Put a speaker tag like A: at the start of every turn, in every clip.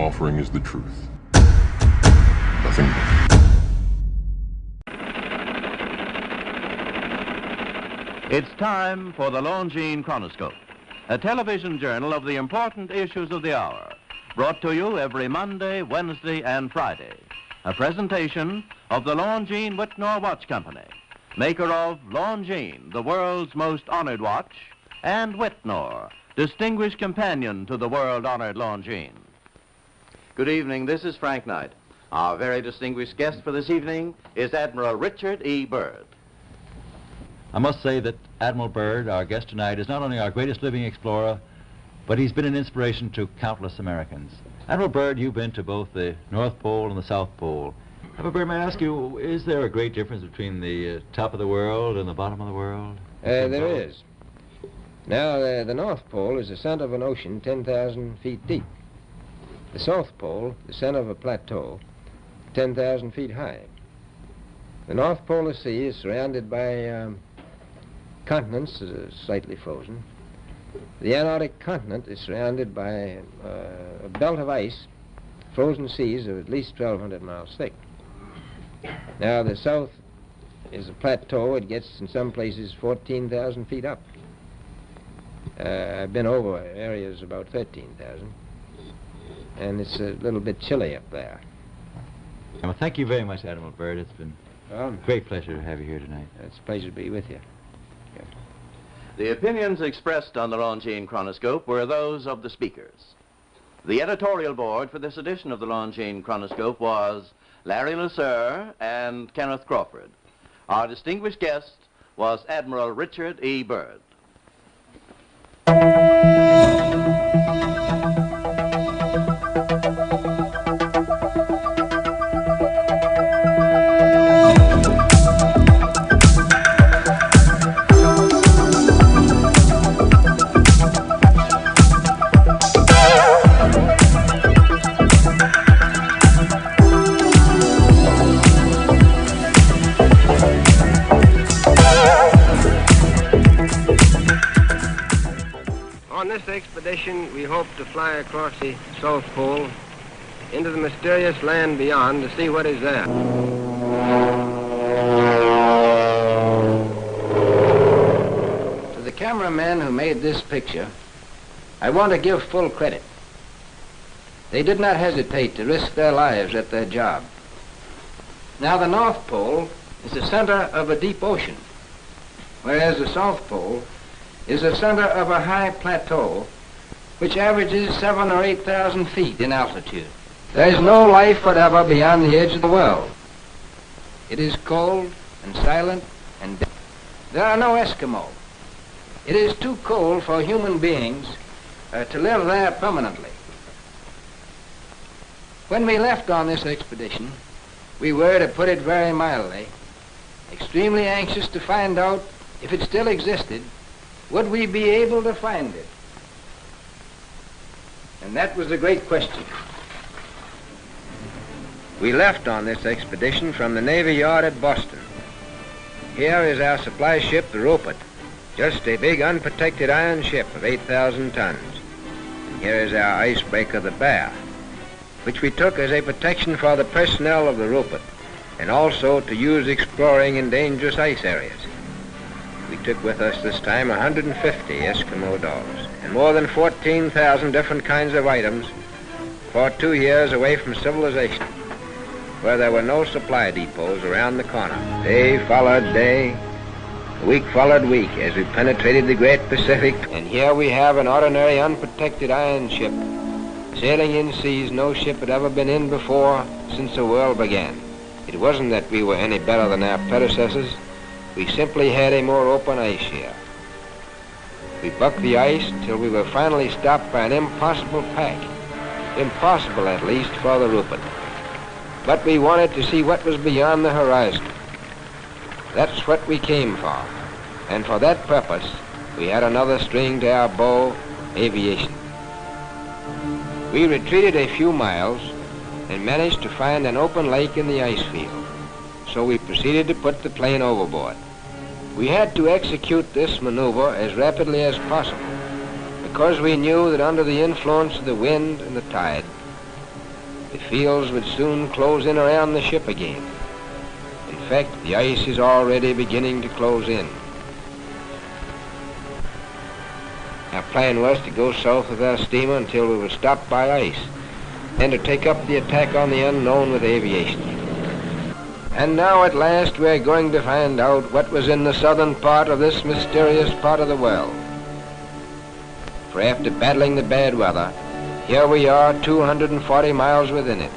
A: offering is the truth. Nothing more.
B: It's time for the Longines Chronoscope, a television journal of the important issues of the hour, brought to you every Monday, Wednesday, and Friday. A presentation of the Longines Whitnor Watch Company, maker of Longines, the world's most honored watch, and Whitnor, distinguished companion to the world-honored Longines. Good evening, this is Frank Knight. Our very distinguished guest for this evening is Admiral Richard E. Byrd.
C: I must say that Admiral Byrd, our guest tonight, is not only our greatest living explorer, but he's been an inspiration to countless Americans. Admiral Byrd, you've been to both the North Pole and the South Pole. Admiral Byrd, may I ask you, is there a great difference between the top of the world and the bottom of the world?
D: There is. Now, the North Pole is the center of an ocean 10,000 feet deep. The South Pole, the center of a plateau, 10,000 feet high. The North Polar Sea is surrounded by continents that are slightly frozen. The Antarctic continent is surrounded by a belt of ice, frozen seas of at least 1,200 miles thick. Now, the South is a plateau. It gets, in some places, 14,000 feet up. I've been over areas about 13,000, and it's a little bit chilly up there.
C: Well, thank you very much, Admiral Byrd. It's been a great pleasure to have you here tonight.
D: It's a pleasure to be with you. Yeah.
B: The opinions expressed on the Longines Chronoscope were those of the speakers. The editorial board for this edition of the Longines Chronoscope was Larry Lasser and Kenneth Crawford. Our distinguished guest was Admiral Richard E. Byrd.
D: On this expedition, we hope to fly across the South Pole into the mysterious land beyond to see what is there. To the cameramen who made this picture, I want to give full credit. They did not hesitate to risk their lives at their job. Now, the North Pole is the center of a deep ocean, whereas the South Pole is the center of a high plateau which averages 7,000 or 8,000 feet in altitude. There is no life whatever beyond the edge of the world. It is cold and silent and dead. There are no Eskimo. It is too cold for human beings to live there permanently. When we left on this expedition, we were, to put it very mildly, extremely anxious to find out if it still existed. Would we be able to find it? And that was the great question. We left on this expedition from the Navy Yard at Boston. Here is our supply ship, the Rupert, just a big unprotected iron ship of 8,000 tons. And here is our icebreaker, the Bear, which we took as a protection for the personnel of the Rupert, and also to use exploring in dangerous ice areas. We took with us this time 150 Eskimo dolls and more than 14,000 different kinds of items for 2 years away from civilization, where there were no supply depots around the corner. Day followed day, week followed week, as we penetrated the great Pacific. And here we have an ordinary unprotected iron ship, sailing in seas no ship had ever been in before since the world began. It wasn't that we were any better than our predecessors. We simply had a more open ice here. We bucked the ice until we were finally stopped by an impossible pack. Impossible, at least, for the Rupert. But we wanted to see what was beyond the horizon. That's what we came for. And for that purpose, we had another string to our bow, aviation. We retreated a few miles and managed to find an open lake in the ice field. So we proceeded to put the plane overboard. We had to execute this maneuver as rapidly as possible because we knew that under the influence of the wind and the tide, the fields would soon close in around the ship again. In fact, the ice is already beginning to close in. Our plan was to go south with our steamer until we were stopped by ice, and to take up the attack on the unknown with aviation. And now at last we're going to find out what was in the southern part of this mysterious part of the world. For after battling the bad weather, here we are 240 miles within it.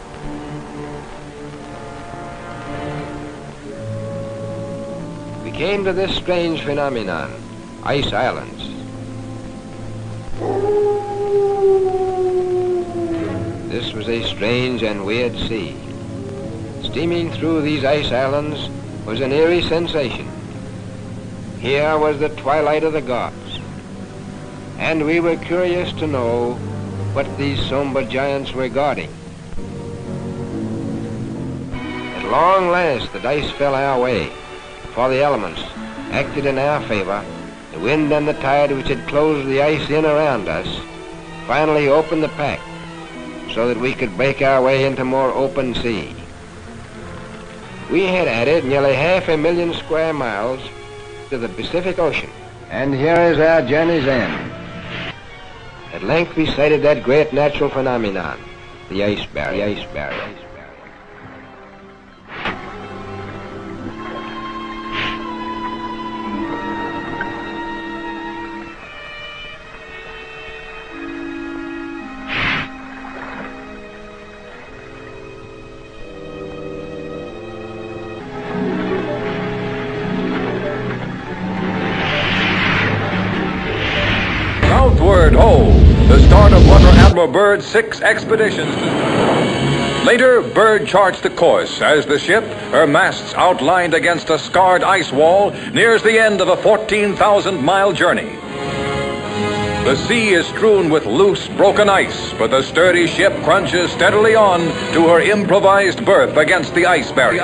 D: We came to this strange phenomenon, ice islands. This was a strange and weird sea. Steaming through these ice islands was an eerie sensation. Here was the twilight of the gods, and we were curious to know what these somber giants were guarding. At long last, the dice fell our way, for the elements acted in our favor. The wind and the tide which had closed the ice in around us finally opened the pack so that we could break our way into more open sea. We had added nearly 500,000 square miles to the Pacific Ocean. And here is our journey's end. At length we sighted that great natural phenomenon, the ice barrier. The ice barrier.
E: Southward, ho! The start of one of Admiral Byrd's 6 expeditions. Later, Byrd charts the course as the ship, her masts outlined against a scarred ice wall, nears the end of a 14,000-mile journey. The sea is strewn with loose, broken ice, but the sturdy ship crunches steadily on to her improvised berth against the ice barrier.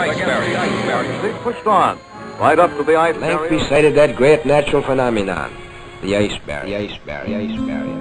F: They pushed on, right up to the ice barrier.
D: At length we sighted that great natural phenomenon, the ice barrier. The ice barrier. The ice barrier.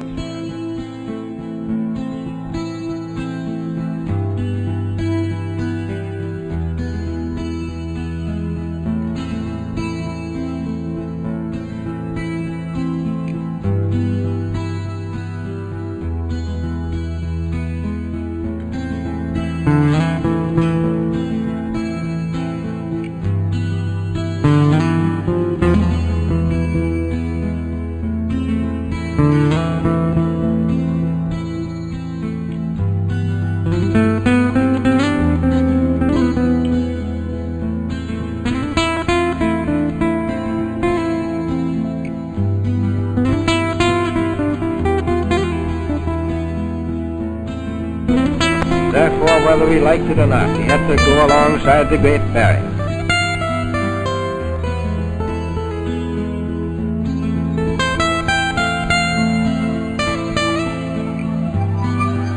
D: Therefore, whether we liked it or not, we had to go alongside the Great Barrier.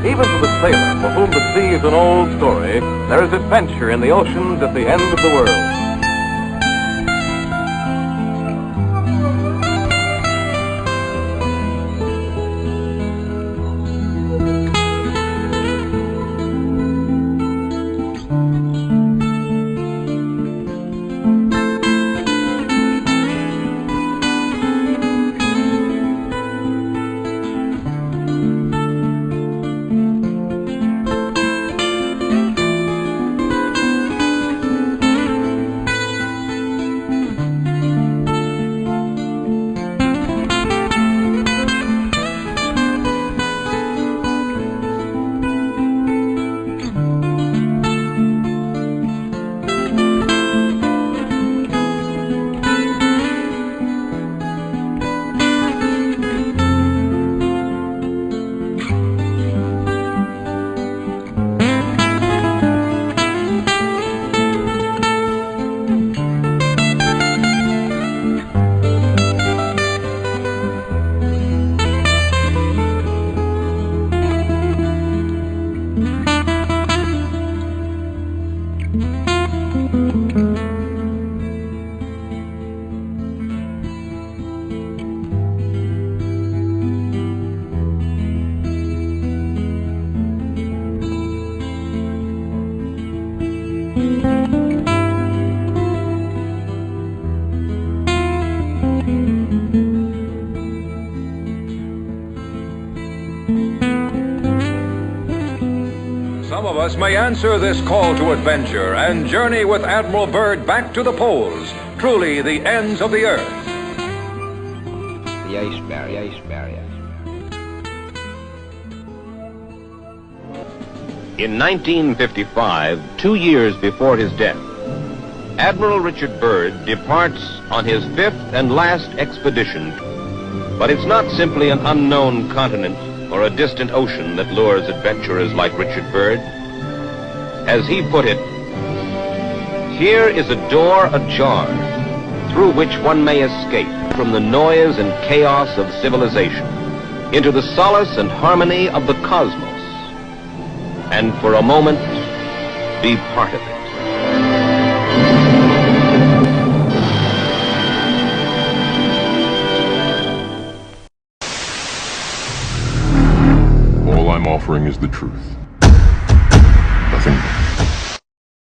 F: Even to the sailor, for whom the sea is an old story, there is adventure in the oceans at the end of the world.
E: Some of us may answer this call to adventure and journey with Admiral Byrd back to the poles, truly the ends of the earth.
D: The ice barrier.
G: In 1955, 2 years before his death, Admiral Richard Byrd departs on his 5th and last expedition. But it's not simply an unknown continent or a distant ocean that lures adventurers like Richard Byrd. As he put it, here is a door ajar through which one may escape from the noise and chaos of civilization into the solace and harmony of the cosmos, and for a moment be part of it.
A: All I'm offering is the truth. Nothing more.